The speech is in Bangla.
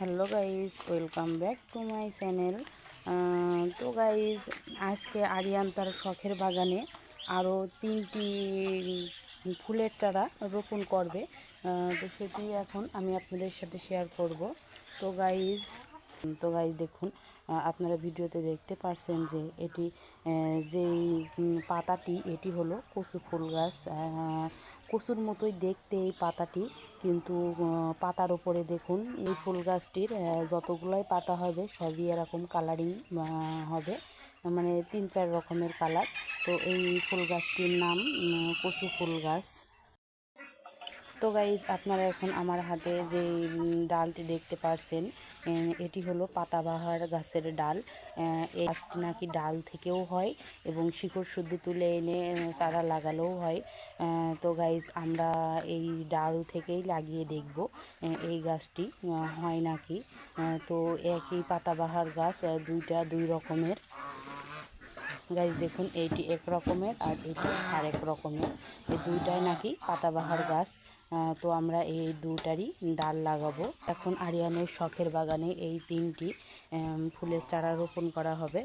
Hello guys, welcome back to my channel. তো গাইজ, আজকে আরিয়ান তার শখের বাগানে আরও 3টি ফুলের চারা রোপণ করবে। তো সেটি এখন আমি আপনাদের সাথে শেয়ার করব। তো গাইজ দেখুন, আপনারা ভিডিওতে দেখতে পারছেন যে এটি যেই পাতাটি, এটি হলো কচু ফুল গাছ। কচুর মতোই দেখতে এই পাতাটি, কিন্তু পাতার ওপরে দেখুন এই ফুল গাছটির যতগুলাই পাতা হবে সবই এরকম কালারিং হবে, মানে 3-4 রকমের কালার। তো এই ফুল গাছটির নাম কচু ফুল গাছ। তো গাইজ, আপনারা এখন আমার হাতে যে ডালটি দেখতে পাচ্ছেন, এটি হলো পাতাবাহার গাছের ডাল। এই গাছটি নাকি ডাল থেকেও হয় এবং শিকড় শুদ্ধ তুলে এনে চারা লাগালেও হয়। তো গাইজ, আমরা এই ডাল থেকেই লাগিয়ে দেখব এই গাছটি হয় নাকি। তো একই পাতাবাহার গাছ, দুই রকমের। গাইজ দেখুন, এইটি এক রকমের আর এটি আরেক রকমের। এই দুইটাই নাকি পাতাবাহার গাছ। তো আমরা এই দুটারই ডাল লাগাবো। এখন আরিয়ানের শখের বাগানে এই 3টি ফুলের চারা রোপণ করা হবে।